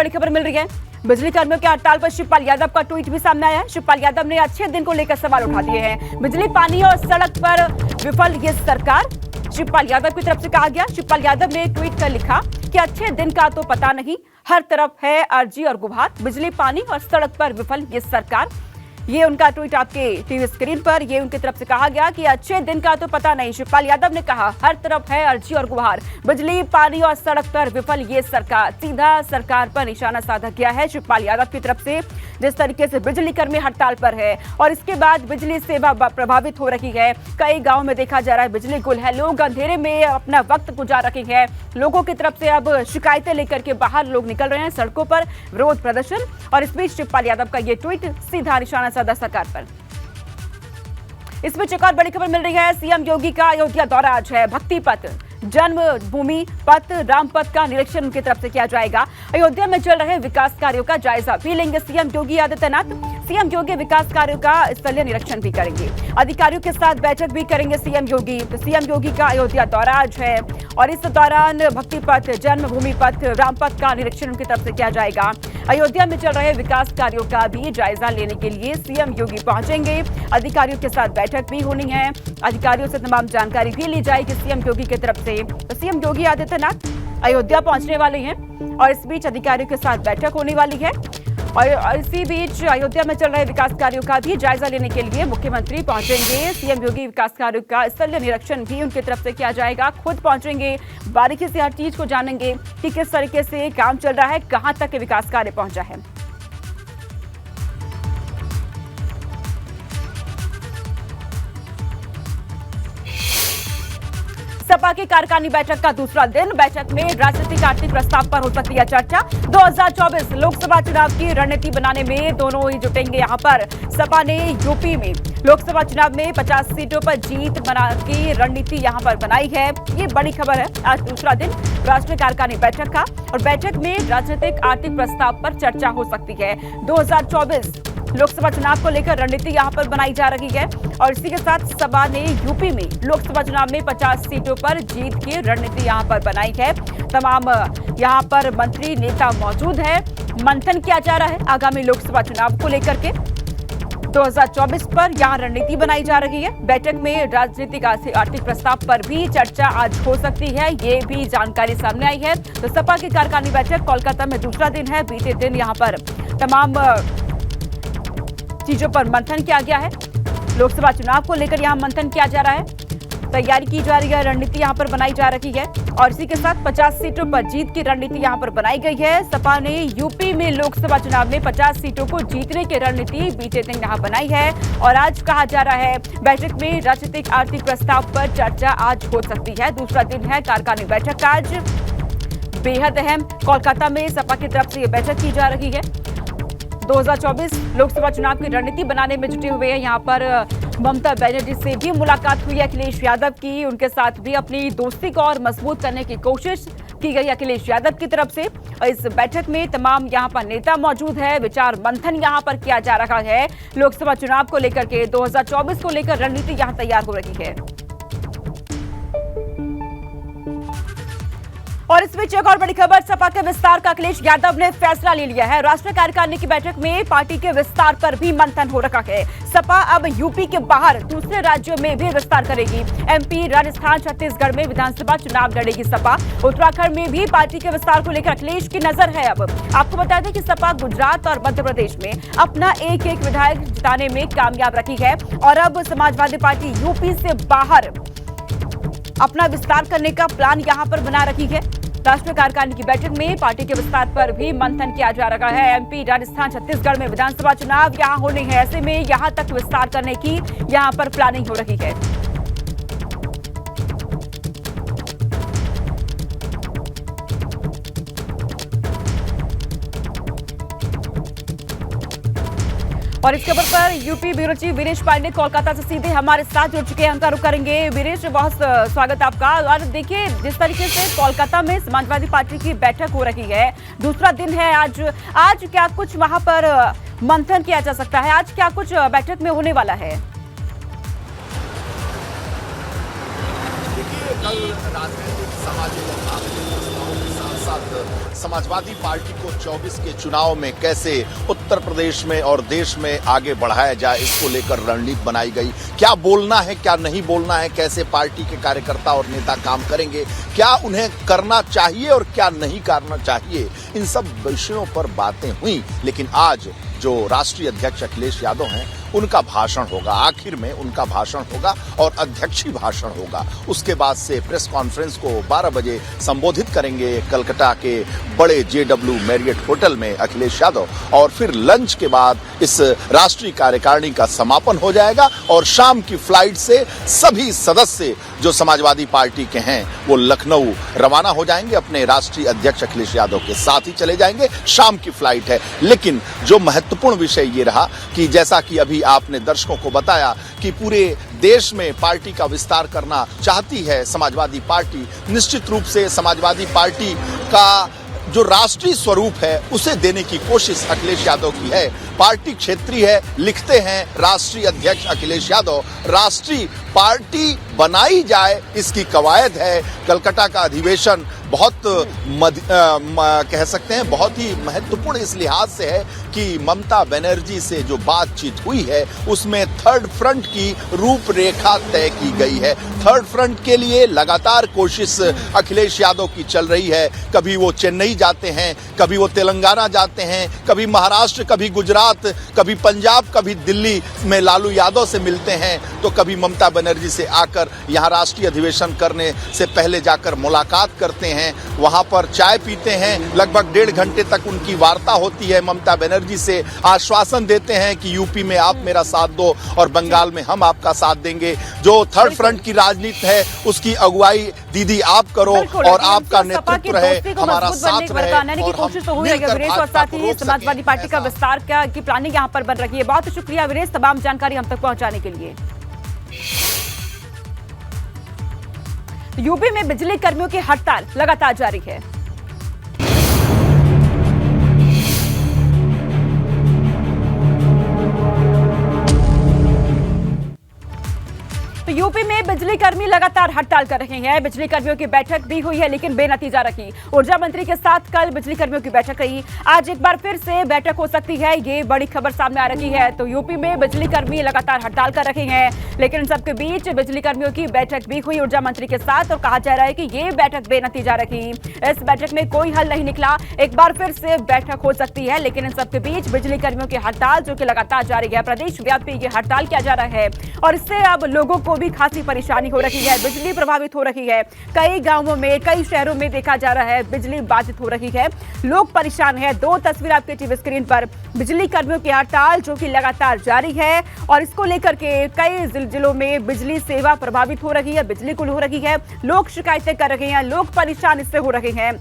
बड़ी खबर मिल रही है। बिजली कर्मियों के हड़ताल पर शिवपाल यादव का ट्वीट भी सामने आया है। शिवपाल यादव ने अच्छे दिन को लेकर सवाल उठा दिए हैं। बिजली, पानी और सड़क पर विफल ये सरकार, शिवपाल यादव की तरफ से कहा गया। शिवपाल यादव ने ट्वीट कर लिखा कि अच्छे दिन का तो पता नहीं, हर तरफ है अर्जी और गुहार, बिजली, पानी और सड़क पर विफल ये सरकार। ये उनका ट्वीट आपके टीवी स्क्रीन पर, ये उनकी तरफ से कहा गया कि अच्छे दिन का तो पता नहीं। शिवपाल यादव ने कहा हर तरफ है अर्जी और गुहार, बिजली, पानी और सड़क पर विफल ये सरकार। सीधा सरकार पर निशाना साधा गया है शिवपाल यादव की तरफ से। जिस तरीके से बिजली कर्मी हड़ताल पर है और इसके बाद बिजली सेवा प्रभावित हो रही है, कई गाँव में देखा जा रहा है बिजली गुल है, लोग अंधेरे में अपना वक्त गुजार रहे हैं। लोगों की तरफ से अब शिकायतें लेकर के बाहर लोग निकल रहे हैं सड़कों पर, विरोध प्रदर्शन। और इस बीच शिवपाल यादव का ये ट्वीट सीधा निशाना साधा सरकार पर। इस बीच एक और बड़ी खबर मिल रही है। सीएम योगी का अयोध्या दौरा आज है। भक्ति पथ, जन्मभूमि पथ, राम पथ का निरीक्षण उनकी तरफ से किया जाएगा। अयोध्या में चल रहे विकास कार्यों का जायजा भी लेंगे सीएम योगी आदित्यनाथ। सीएम योगी विकास कार्यों का स्थलीय निरीक्षण भी करेंगे, अधिकारियों के साथ बैठक भी करेंगे सीएम योगी। तो सीएम योगी का अयोध्या दौरा आज है और इस दौरान भक्ति पथ, जन्मभूमि पथ, राम पथ का निरीक्षण उनकी तरफ से किया जाएगा। अयोध्या में चल रहे विकास कार्यों का भी जायजा लेने के लिए सीएम योगी पहुंचेंगे, अधिकारियों के साथ बैठक भी होनी है, अधिकारियों से तमाम जानकारी भी ली जाएगी सीएम योगी की तरफ से। तो सीएम योगी आदित्यनाथ अयोध्या पहुंचने वाले हैं और इस बीच अधिकारियों के साथ बैठक होने वाली है। और इसी बीच अयोध्या में चल रहे विकास कार्यों का भी जायजा लेने के लिए मुख्यमंत्री पहुंचेंगे। सीएम योगी विकास कार्यों का स्थलीय निरीक्षण भी उनकी तरफ से किया जाएगा, खुद पहुंचेंगे, बारीकी से हर चीज को जानेंगे कि किस तरीके से काम चल रहा है, कहां तक विकास कार्य पहुंचा है। सपा की कार्यकारिणी बैठक का दूसरा दिन। बैठक में राजनीतिक आर्थिक प्रस्ताव पर हो सकती है चर्चा। 2024 लोकसभा चुनाव की रणनीति बनाने में दोनों ही जुटेंगे। यहां पर सपा ने यूपी में लोकसभा चुनाव में 50 सीटों पर जीत बना की रणनीति यहां पर बनाई है। ये बड़ी खबर है। आज दूसरा दिन राष्ट्रीय कार्यकारिणी बैठक का और बैठक में राजनीतिक आर्थिक प्रस्ताव पर चर्चा हो सकती है। 2024 लोकसभा चुनाव को लेकर रणनीति यहां पर बनाई जा रही है और इसी के साथ सपा ने यूपी में लोकसभा चुनाव में 50 सीटों पर जीत की रणनीति यहां पर बनाई है। तमाम यहां पर मंत्री नेता मौजूद है। मंथन किया जा रहा है आगामी लोकसभा चुनाव को लेकर के। 2024 पर यहां रणनीति बनाई जा रही है। बैठक में राजनीतिक आर्थिक प्रस्ताव पर भी चर्चा आज हो सकती है, ये भी जानकारी सामने आई है। तो सपा की कार्यकारिणी बैठक कोलकाता में दूसरा दिन है। बीते दिन यहां पर तमाम चीजों पर मंथन किया गया है। लोकसभा चुनाव को लेकर यहां मंथन किया जा रहा है, तैयारी की जा रही है, रणनीति यहां पर बनाई जा रही है और इसी के साथ 50 सीटों पर जीत की रणनीति यहां पर बनाई गई है। सपा ने यूपी में लोकसभा चुनाव में 50 सीटों को जीतने की रणनीति बीते दिन यहां बनाई है और आज कहा जा रहा है बैठक में राजनीतिक आर्थिक प्रस्ताव पर चर्चा आज हो सकती है। दूसरा दिन है कार्यकारिणी बैठक का आज, बेहद अहम। कोलकाता में सपा की तरफ से ये बैठक की जा रही है। 2024 लोकसभा चुनाव की रणनीति बनाने में जुटे हुए हैं। यहाँ पर ममता बनर्जी से भी मुलाकात हुई अखिलेश यादव की, उनके साथ भी अपनी दोस्ती को और मजबूत करने की कोशिश की गई अखिलेश यादव की तरफ से। और इस बैठक में तमाम यहाँ पर नेता मौजूद है, विचार मंथन यहाँ पर किया जा रहा है। लोकसभा चुनाव को लेकर के 2024 को लेकर रणनीति यहाँ तैयार हो रही है। और इस बीच एक और बड़ी खबर, सपा के विस्तार का अखिलेश यादव ने फैसला ले लिया है। राष्ट्रीय कार्यकारिणी की बैठक में पार्टी के विस्तार पर भी मंथन हो रखा है। सपा अब यूपी के बाहर दूसरे राज्यों में भी विस्तार करेगी। एमपी, राजस्थान, छत्तीसगढ़ में विधानसभा चुनाव लड़ेगी सपा। उत्तराखंड में भी पार्टी के विस्तार को लेकर अखिलेश की नजर है। अब आपको बता दें कि सपा गुजरात और मध्य प्रदेश में अपना एक एक विधायक जिताने में कामयाब रही है और अब समाजवादी पार्टी यूपी से बाहर अपना विस्तार करने का प्लान यहां पर बना रही है। राष्ट्रीय कार्यकारिणी की बैठक में पार्टी के विस्तार पर भी मंथन किया जा रहा है। एमपी, राजस्थान, छत्तीसगढ़ में विधानसभा चुनाव यहां होने हैं, ऐसे में यहां तक विस्तार करने की यहां पर प्लानिंग हो रही है। और इस खबर पर UP bureau chief Viresh Pandey Kolkata से सीधे हमारे साथ जुड़ चुके हैं, उनका रुख करेंगे। वीरेश, बहुत स्वागत आपका। और देखिए, जिस तरीके से कोलकाता में समाजवादी पार्टी की बैठक हो रही है, दूसरा दिन है आज क्या कुछ वहां पर मंथन किया जा सकता है? आज क्या कुछ बैठक में होने वाला है? देखिए, कल राजनीतिक सामाजिक और आर्थिक प्रस्तावों के साथ साथ समाजवादी पार्टी को 24 के चुनाव में कैसे उत्तर प्रदेश में और देश में आगे बढ़ाया जाए, इसको लेकर रणनीति बनाई गई। क्या बोलना है, क्या नहीं बोलना है, कैसे पार्टी के कार्यकर्ता और नेता काम करेंगे, क्या उन्हें करना चाहिए और क्या नहीं करना चाहिए, इन सब विषयों पर बातें हुई। लेकिन आज जो राष्ट्रीय अध्यक्ष अखिलेश यादव हैं, उनका भाषण होगा, आखिर में उनका भाषण होगा और अध्यक्षीय भाषण होगा। उसके बाद से प्रेस कॉन्फ्रेंस को 12 बजे संबोधित करेंगे कलकत्ता के बड़े JW मैरियट होटल में अखिलेश यादव, और फिर लंच के बाद इस राष्ट्रीय कार्यकारिणी का समापन हो जाएगा और शाम की फ्लाइट से सभी सदस्य जो समाजवादी पार्टी के हैं वो लखनऊ रवाना हो जाएंगे, अपने राष्ट्रीय अध्यक्ष अखिलेश यादव के साथ ही चले जाएंगे। शाम की फ्लाइट है। लेकिन जो महत्वपूर्ण विषय ये रहा कि जैसा कि अभी आपने दर्शकों को बताया कि पूरे देश में पार्टी का विस्तार करना चाहती है समाजवादी पार्टी। निश्चित रूप से समाजवादी पार्टी का जो राष्ट्रीय स्वरूप है उसे देने की कोशिश अखिलेश यादव की है। पार्टी क्षेत्रीय है, लिखते हैं राष्ट्रीय अध्यक्ष अखिलेश यादव। राष्ट्रीय पार्टी बनाई जाए इसकी कवायद है। कलकत्ता का अधिवेशन बहुत कह सकते हैं बहुत ही महत्वपूर्ण इस लिहाज से है कि ममता बनर्जी से जो बातचीत हुई है उसमें थर्ड फ्रंट की रूपरेखा तय की गई है। थर्ड फ्रंट के लिए लगातार कोशिश अखिलेश यादव की चल रही है। कभी वो चेन्नई जाते हैं, कभी वो तेलंगाना जाते हैं, कभी महाराष्ट्र, कभी गुजरात, कभी पंजाब, कभी दिल्ली में लालू यादव से मिलते हैं, तो कभी ममता बनर्जी से आकर यहाँ राष्ट्रीय अधिवेशन करने से पहले जाकर मुलाकात करते हैं, वहां पर चाय पीते हैं। लगभग 1.5 घंटे तक उनकी वार्ता होती है। ममता बनर्जी से आश्वासन देते हैं कि यूपी में आप मेरा साथ दो और बंगाल में हम आपका साथ देंगे। जो थर्ड फ्रंट की राजनीति है उसकी अगुवाई दीदी आप करो और आपका नेतृत्व रहे, हमारा साथ रहे। की कोशिश तो हुई है वीरेश, और साथ ही समाजवादी पार्टी का विस्तार की प्लानिंग यहाँ पर बन रही है। बहुत शुक्रिया वीरेश तमाम जानकारी हम तक पहुंचाने के लिए। यूपी में बिजली कर्मियों की हड़ताल लगातार जारी है। यूपी में बिजली कर्मी लगातार हड़ताल कर रहे हैं। बिजली कर्मियों की बैठक भी हुई है लेकिन बेनतीजा रही। ऊर्जा मंत्री के साथ कल बिजली कर्मियों की बैठक रही। आज एक बार फिर से बैठक हो सकती है, ये बड़ी खबर सामने आ रही है। तो यूपी में बिजली कर्मी लगातार हड़ताल कर रहे हैं, लेकिन इन सबके बीच बिजली कर्मियों की बैठक भी हुई ऊर्जा मंत्री के साथ, और कहा जा रहा है कि ये बैठक बेनतीजा रही। इस बैठक में कोई हल नहीं निकला। एक बार फिर से बैठक हो सकती है, लेकिन इन सबके बीच बिजली कर्मियों की हड़ताल जो कि लगातार जारी है। प्रदेश व्यापी ये हड़ताल किया जा रहा है और इससे अब लोगों को भी खासी परेशानी हो रही है। बिजली प्रभावित हो रही है। कई गांवों में, कई शहरों में देखा जा रहा है बिजली बाधित हो रही है। लोग परेशान हैं। 2 तस्वीर आपके टीवी स्क्रीन पर। बिजली कर्मियों की हड़ताल जो कि लगातार जारी है और इसको लेकर के कई जिलों में बिजली सेवा प्रभावित हो रही है, बिजली गुल हो रही है। लोग शिकायतें कर रहे हैं, लोग परेशान इससे हो रहे हैं।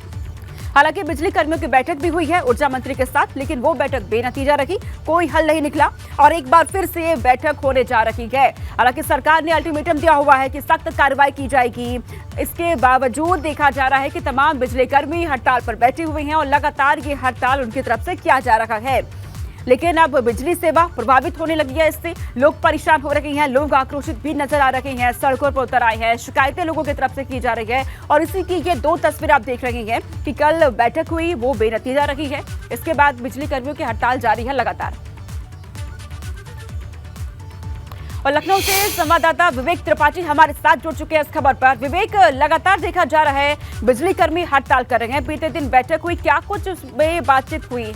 हालांकि बिजली कर्मियों की बैठक भी हुई है ऊर्जा मंत्री के साथ, लेकिन वो बैठक बेनतीजा रही, कोई हल नहीं निकला और एक बार फिर से बैठक होने जा रही है। हालांकि सरकार ने अल्टीमेटम दिया हुआ है कि सख्त कार्रवाई की जाएगी। इसके बावजूद देखा जा रहा है कि तमाम बिजली कर्मी हड़ताल पर बैठे हुए हैं और लगातार ये हड़ताल उनकी तरफ से किया जा रहा है। लेकिन अब बिजली सेवा प्रभावित होने लगी है, इससे लोग परेशान हो रहे हैं, लोग आक्रोशित भी नजर आ रहे हैं, सड़कों पर उतर आए हैं, शिकायतें लोगों की तरफ से की जा रही है। और इसी की ये 2 तस्वीर आप देख रहे हैं कि कल बैठक हुई, वो बेनतीजा रही है। इसके बाद बिजली कर्मियों की हड़ताल जारी है लगातार। और लखनऊ से संवाददाता विवेक त्रिपाठी हमारे साथ जुड़ चुके हैं इस खबर पर। विवेक, लगातार देखा जा रहा है बिजली कर्मी हड़ताल कर रहे हैं, बीते दिन बैठक हुई, क्या कुछ उसमें बातचीत हुई?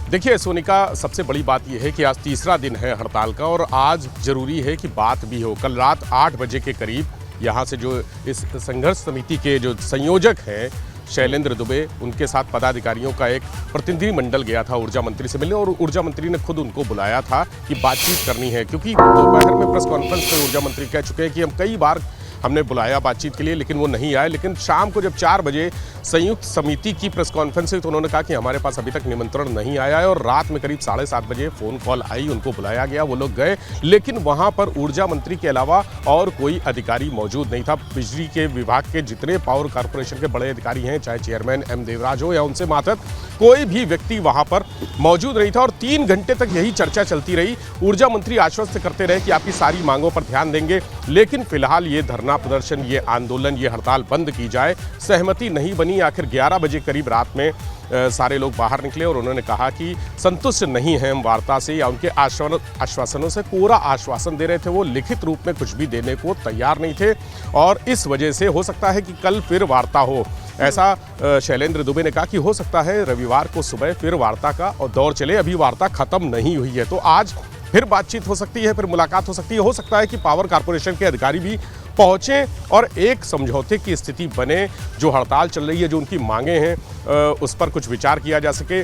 देखिए सोनिका, सबसे बड़ी बात यह है कि आज तीसरा दिन है हड़ताल का और आज जरूरी है कि बात भी हो। कल रात 8 बजे के करीब यहाँ से जो इस संघर्ष समिति के जो संयोजक हैं शैलेंद्र दुबे, उनके साथ पदाधिकारियों का एक प्रतिनिधि मंडल गया था ऊर्जा मंत्री से मिलने और ऊर्जा मंत्री ने खुद उनको बुलाया था कि बातचीत करनी है, क्योंकि दोपहर में प्रेस कॉन्फ्रेंस में ऊर्जा मंत्री कह चुके हैं कि हम कई बार हमने बुलाया बातचीत के लिए लेकिन वो नहीं आए। लेकिन शाम को जब 4 बजे संयुक्त समिति की प्रेस कॉन्फ्रेंस हुई तो उन्होंने कहा कि हमारे पास अभी तक निमंत्रण नहीं आया है और रात में करीब 7:30 बजे फ़ोन कॉल आई, उनको बुलाया गया, वो लोग गए, लेकिन वहाँ पर ऊर्जा मंत्री के अलावा और कोई अधिकारी मौजूद नहीं था। बिजली के विभाग के जितने पावर कॉरपोरेशन के बड़े अधिकारी हैं, चाहे चेयरमैन एम देवराज हो या उनसे मातहत, कोई भी व्यक्ति वहाँ पर मौजूद नहीं था और 3 घंटे तक यही चर्चा चलती रही। ऊर्जा मंत्री आश्वस्त करते रहे कि आपकी सारी मांगों पर ध्यान देंगे, लेकिन फिलहाल ये धरना धरना प्रदर्शन, ये आंदोलन, ये हड़ताल बंद की जाए, सहमति नहीं बनी। आखिर 11 बजे करीब रात में सारे लोग बाहर निकले और उन्होंने कहा कि संतुष्ट नहीं हैं हम वार्ता से या उनके आश्वासनों से। कोरा आश्वासन दे रहे थे, वो लिखित रूप में कुछ भी देने को तैयार नहीं थे और इस वजह से हो सकता है कि कल फिर वार्ता हो। ऐसा शैलेंद्र दुबे ने कहा कि हो सकता है रविवार को सुबह फिर वार्ता का और दौर चले, अभी वार्ता खत्म नहीं हुई है, तो आज फिर बातचीत हो सकती है, फिर मुलाकात हो सकती है। हो सकता है कि पावर कारपोरेशन के अधिकारी भी पहुंचे और एक समझौते की स्थिति बने। जो हड़ताल चल रही है, जो उनकी मांगे हैं, उस पर कुछ विचार किया जा सके।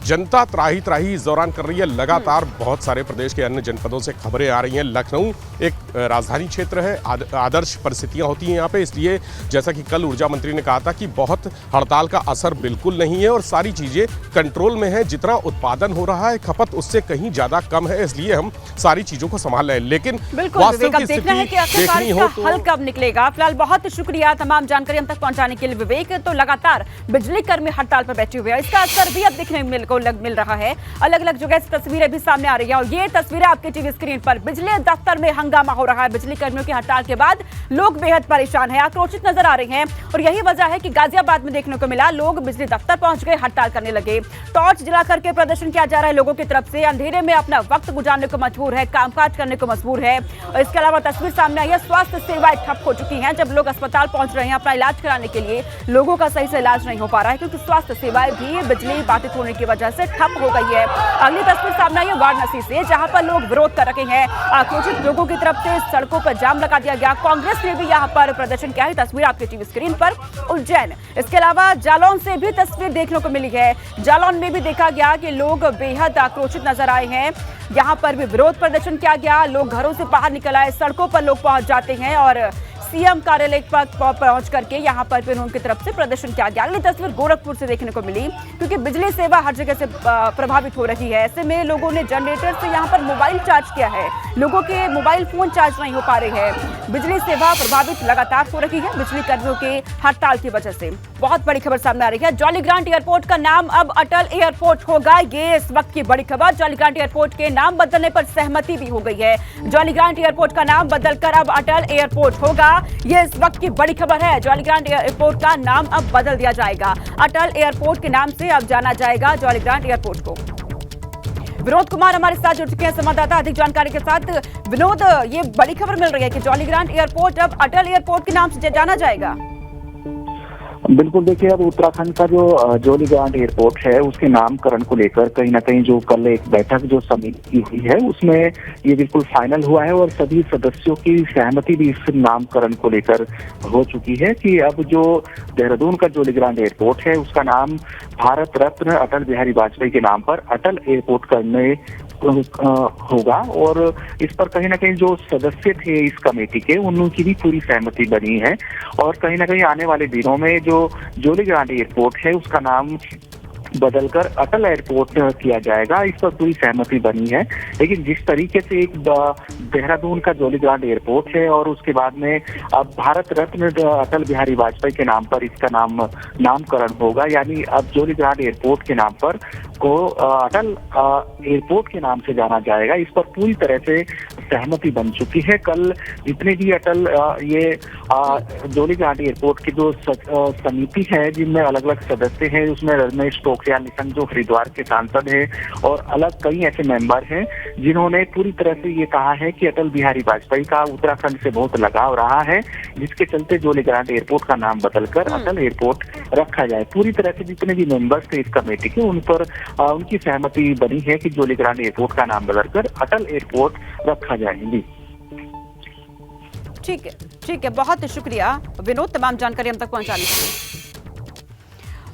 जनता त्राही त्राही इस दौरान कर रही है। लगातार बहुत सारे प्रदेश के अन्य जनपदों से खबरें आ रही हैं। लखनऊ एक राजधानी क्षेत्र है, आदर्श परिस्थितियां होती हैं यहाँ पे, इसलिए जैसा कि कल ऊर्जा मंत्री ने कहा था कि बहुत हड़ताल का असर बिल्कुल नहीं है और सारी चीजें कंट्रोल में है। जितना उत्पादन हो रहा है, खपत उससे कहीं ज्यादा कम है, इसलिए हम सारी चीजों को संभाल रहे हैं। लेकिन वास्तविक देखनी हो तो हल कब निकलेगा। फिलहाल बहुत शुक्रिया तमाम जानकारी हम तक पहुंचाने के लिए विवेक। तो लगातार बिजली कर्मी हड़ताल पर बैठे हुए हैं, इसका असर भी अब दिखने को मिल रहा है। अलग अलग जगह से तस्वीरें भी सामने आ रही है और ये तस्वीरें आपके टीवी स्क्रीन पर। बिजली दफ्तर में हंगामा हो रहा है। बिजली कर्मियों की हड़ताल के बाद लोग बेहद परेशान हैं, आक्रोशित नजर आ रहे हैं और यही वजह है कि गाजियाबाद में देखने को मिला, लोग बिजली दफ्तर पहुंच गए, हड़ताल करने लगे। टॉर्च जलाकर के प्रदर्शन किया जा रहा है लोगों की तरफ से। अंधेरे में अपना वक्त गुजारने को मजबूर है, कामकाज करने को मजबूर है। और इसके अलावा तस्वीर सामने आई है, स्वास्थ्य सेवाएं ठप हो चुकी हैं। जब लोग अस्पताल पहुंच रहे हैं अपना इलाज कराने के लिए, लोगों का सही से इलाज नहीं हो पा रहा है क्योंकि स्वास्थ्य सेवाएं भी बिजली बाधित होने की वजह से ठप हो गई है। अगली तस्वीर सामने आई है वाराणसी से, जहां पर लोग विरोध कर रहे हैं। आक्रोशित लोगों की तरफ से सड़कों पर जाम लगा दिया गया। कांग्रेस ने भी यहां पर प्रदर्शन किया है, तस्वीर आपके टीवी स्क्रीन पर। उज्जैन, इसके अलावा जालौन से भी तस्वीर देखने को मिली है। जालौन में भी देखा गया कि लोग बेहद आक्रोशित नजर आए हैं। यहां पर भी विरोध प्रदर्शन किया गया। लोग घरों से बाहर निकल आए, सड़कों पर लोग पहुंच जाते हैं और सीएम कार्यालय पर पहुंच करके यहां पर फिर उनकी तरफ से प्रदर्शन किया गया। अगली तस्वीर गोरखपुर से देखने को मिली, क्योंकि बिजली सेवा हर जगह से प्रभावित हो रही है। ऐसे में लोगों ने जनरेटर से यहां पर मोबाइल चार्ज किया है। लोगों के मोबाइल फोन चार्ज नहीं हो पा रहे हैं। बिजली सेवा प्रभावित लगातार हो रही है बिजली कर्मियों के हड़ताल की वजह से। बहुत बड़ी खबर सामने आ रही है, जॉली ग्रांट एयरपोर्ट का नाम अब अटल एयरपोर्ट होगा। ये इस वक्त की बड़ी खबर। जॉली ग्रांट एयरपोर्ट के नाम बदलने पर सहमति भी हो गई है। जॉली ग्रांट एयरपोर्ट का नाम बदलकर अब अटल एयरपोर्ट होगा। ये इस वक्त की बड़ी खबर है। जॉली ग्रांट एयरपोर्ट का नाम अब बदल दिया जाएगा। अटल एयरपोर्ट के नाम से अब जाना जाएगा जॉली ग्रांट एयरपोर्ट को। विनोद कुमार हमारे साथ जुड़ चुके हैं, संवाददाता, अधिक जानकारी के साथ। विनोद, ये बड़ी खबर मिल रही है कि जॉली ग्रांट एयरपोर्ट अब अटल एयरपोर्ट के नाम से जाना जाएगा। बिल्कुल, देखिए अब उत्तराखंड का जो जॉली ग्रांट एयरपोर्ट है उसके नामकरण को लेकर कहीं ना कहीं जो कल एक बैठक जो समिति हुई है उसमें ये बिल्कुल फाइनल हुआ है और सभी सदस्यों की सहमति भी इस नामकरण को लेकर हो चुकी है कि अब जो देहरादून का जॉली ग्रांट एयरपोर्ट है उसका नाम भारत रत्न अटल बिहारी वाजपेयी के नाम पर अटल एयरपोर्ट करने होगा। और इस पर कहीं ना कहीं जो सदस्य थे इस कमेटी के उनकी भी पूरी सहमति बनी है और कहीं ना कहीं आने वाले दिनों में जो जॉली ग्रांट एयरपोर्ट है उसका नाम बदलकर अटल एयरपोर्ट किया जाएगा, इस पर पूरी सहमति बनी है। लेकिन जिस तरीके से एक देहरादून का जॉली ग्रांट एयरपोर्ट है और उसके बाद में अब भारत रत्न अटल बिहारी वाजपेयी के नाम पर इसका नामकरण होगा, यानी अब जॉली ग्रांट एयरपोर्ट के नाम पर को अटल एयरपोर्ट के नाम से जाना जाएगा, इस पर पूरी तरह से सहमति बन चुकी है। कल जितने भी अटल ये जॉली ग्रांट एयरपोर्ट की जो समिति है जिनमें अलग अलग सदस्य हैं, उसमें रमेश पोखरियाल निशंक जो हरिद्वार के सांसद हैं और अलग कई ऐसे मेंबर हैं जिन्होंने पूरी तरह से ये कहा है कि अटल बिहारी वाजपेयी का उत्तराखंड से बहुत लगाव रहा है, जिसके चलते जॉली ग्रांट एयरपोर्ट का नाम बदलकर अटल एयरपोर्ट रखा जाए। पूरी तरह से जितने भी मेंबर्स थे इस कमेटी के उन पर उनकी सहमति बनी है कि जॉली ग्रांट एयरपोर्ट का नाम बदलकर अटल एयरपोर्ट रखा जाएगी। ठीक है, बहुत शुक्रिया विनोद तमाम जानकारी हम तक पहुंचाने के लिए।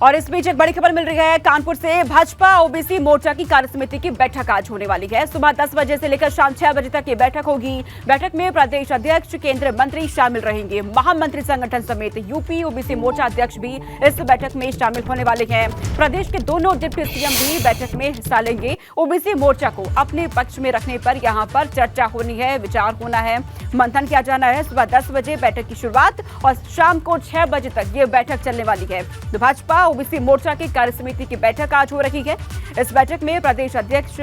और इस बीच एक बड़ी खबर मिल रही है कानपुर से। भाजपा ओबीसी मोर्चा की कार्यसमिति की बैठक आज होने वाली है। सुबह 10 बजे से लेकर शाम 6 बजे तक ये बैठक होगी। बैठक में प्रदेश अध्यक्ष, केंद्रीय मंत्री शामिल रहेंगे। महामंत्री संगठन समेत यूपी ओबीसी मोर्चा अध्यक्ष भी इस बैठक में शामिल होने वाले हैं। प्रदेश के दोनों डिप्टी सीएम भी बैठक में हिस्सा लेंगे। ओबीसी मोर्चा को अपने पक्ष में रखने पर यहाँ पर चर्चा होनी है, विचार होना है, मंथन किया जाना है। सुबह 10 बजे बैठक की शुरुआत और शाम को 6 बजे तक ये बैठक चलने वाली है। तो भाजपा ओबीसी मोर्चा की कार्य समिति की बैठक आज हो रही है। इस बैठक में प्रदेश अध्यक्ष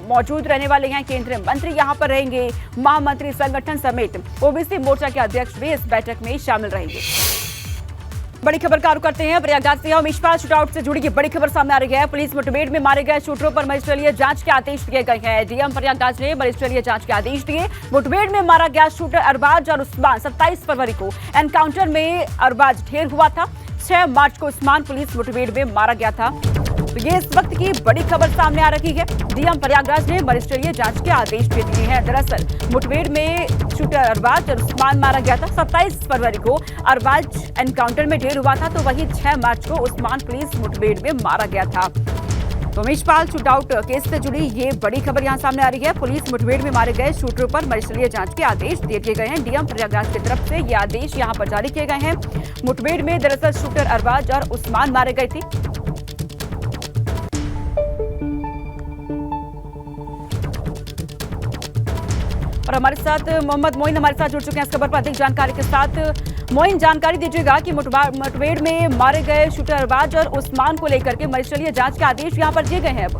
मौजूद रहने वाले हैं, केंद्रीय मंत्री यहां पर रहेंगे, महामंत्री संगठन समेत ओबीसी मोर्चा के अध्यक्ष भी इस बैठक में शामिल रहेंगे। बड़ी खबर का रुख करते हैं प्रयागराज से। उमेश पाल शूटआउट से जुड़ी ये बड़ी खबर सामने आ रही है। पुलिस मुठभेड़ में मारे गए शूटरों पर मजिस्ट्रेटिय जांच के आदेश दिए गए हैं। डीएम प्रयागराज ने मजिस्ट्रेटिय जांच के आदेश दिए। मुठभेड़ में मारा गया शूटर अरबाज और उस्मान 27 फरवरी को एनकाउंटर में अरबाज ढेर हुआ था। 6 मार्च को उस्मान पुलिस मुठभेड़ में मारा गया था। तो ये इस वक्त की बड़ी खबर सामने आ रही है। डीएम प्रयागराज ने मजिस्ट्रेटिय जांच के आदेश दे दिए हैं। दरअसल मुठभेड़ में शूटर अरबाज और उस्मान मारा गया था। 27 फरवरी को अरबाज एनकाउंटर में ढेर हुआ था, तो वहीं 6 मार्च को उस्मान पुलिस मुठभेड़ में मारा गया था। तो उमेश पाल शूटआउट केस से जुड़ी ये बड़ी खबर यहां सामने आ रही है। पुलिस मुठभेड़ में मारे गए शूटरों पर मजिस्ट्रेटिय जांच के आदेश दे दिए गए हैं। डीएम प्रयागराज की तरफ से ये आदेश यहां पर जारी किए गए हैं। मुठभेड़ में दरअसल शूटर अरबाज और उस्मान मारे गए थे। और हमारे साथ मोहम्मद मोइन हमारे साथ जुड़ चुके हैं इस खबर पर अधिक जानकारी के साथ। मोइन, जानकारी दीजिएगा कि मुठभेड़ में मारे गए शूटर अरबाज और उस्मान को लेकर के मजिस्ट्रेटिय जांच के आदेश यहां पर दिए गए हैं। अब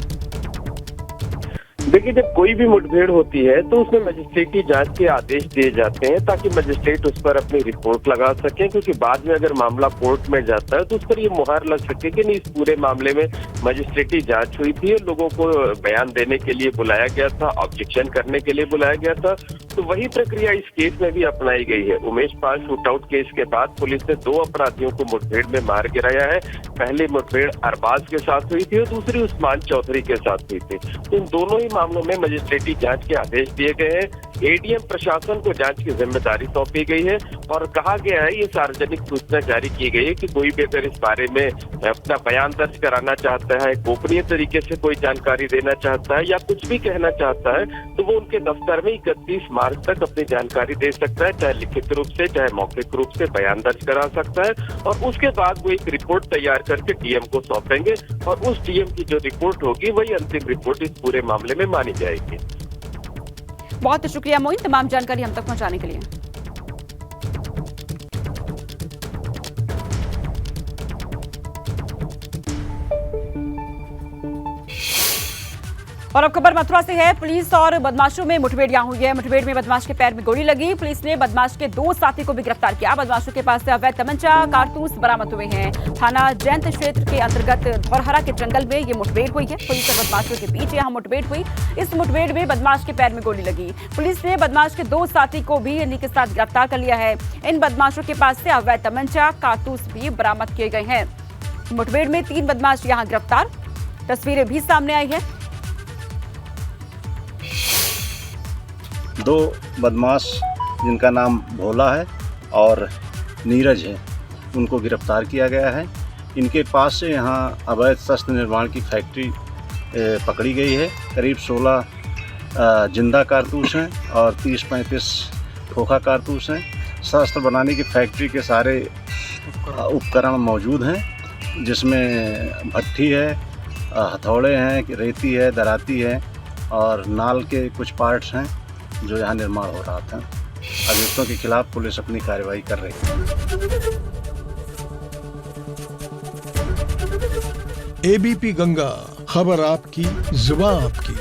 देखिए, जब कोई भी मुठभेड़ होती है तो उसमें मजिस्ट्रेटी जांच के आदेश दिए जाते हैं ताकि मजिस्ट्रेट उस पर अपनी रिपोर्ट लगा सके, क्योंकि बाद में अगर मामला कोर्ट में जाता है तो उस पर ये मुहर लग सके कि नहीं, इस पूरे मामले में मजिस्ट्रेटी जांच हुई थी, लोगों को बयान देने के लिए बुलाया गया था, ऑब्जेक्शन करने के लिए बुलाया गया था। तो वही प्रक्रिया इस केस में भी अपनाई गई है। उमेश पाल शूटआउट केस के बाद पुलिस ने 2 अपराधियों को मुठभेड़ में मार गिराया है। पहली मुठभेड़ अरबाज के साथ हुई थी और दूसरी उस्मान चौधरी के साथ हुई थी। इन दोनों ही मामलों में मजिस्ट्रेटी जांच के आदेश दिए गए हैं। एडीएम प्रशासन को जांच की जिम्मेदारी सौंपी गई है और कहा गया है, ये सार्वजनिक सूचना जारी की गई है कि कोई भी अगर इस बारे में अपना बयान दर्ज कराना चाहता है, गोपनीय तरीके से कोई जानकारी देना चाहता है या कुछ भी कहना चाहता है, तो वो उनके दफ्तर में 31 मार्च तक अपनी जानकारी दे सकता है, चाहे लिखित रूप से चाहे मौखिक रूप से बयान दर्ज करा सकता है। और उसके बाद वो एक रिपोर्ट तैयार करके डीएम को सौंपेंगे और उस डीएम की जो रिपोर्ट होगी वही अंतिम रिपोर्ट इस पूरे मामले में मानी जाएगी। बहुत शुक्रिया मोइन, तमाम जानकारी हम तक पहुंचाने के लिए। और अब खबर मथुरा से है। पुलिस और बदमाशों में मुठभेड़ यहां हुई है। मुठभेड़ में बदमाश के पैर में गोली लगी। पुलिस ने बदमाश के 2 साथी को भी गिरफ्तार किया। बदमाशों के पास से अवैध तमंचा, कारतूस बरामद हुए हैं। थाना जयंत क्षेत्र के अंतर्गत धौरहरा के जंगल में ये मुठभेड़ हुई है। पुलिस और बदमाशों के बीच यहां मुठभेड़ हुई। इस मुठभेड़ में बदमाश के पैर में गोली लगी। पुलिस ने बदमाश के 2 साथी को भी इन्हीं के साथ गिरफ्तार कर लिया है। इन बदमाशों के पास से अवैध तमंचा, कारतूस भी बरामद किए गए हैं। मुठभेड़ में 3 बदमाश यहां गिरफ्तार। तस्वीरें भी सामने आई है। 2 बदमाश जिनका नाम भोला है और नीरज है, उनको गिरफ्तार किया गया है। इनके पास से यहाँ अवैध शस्त्र निर्माण की फैक्ट्री पकड़ी गई है। करीब 16 जिंदा कारतूस हैं और 30-35 खोखा कारतूस हैं। शस्त्र बनाने की फैक्ट्री के सारे उपकरण मौजूद हैं, जिसमें भट्ठी है, हथौड़े हैं, रेती है, दराती है और नाल के कुछ पार्ट्स हैं जो यहाँ निर्माण हो रहा था। अभियुक्तों के खिलाफ पुलिस अपनी कार्रवाई कर रही है। एबीपी गंगा, खबर आपकी, जुबान आपकी।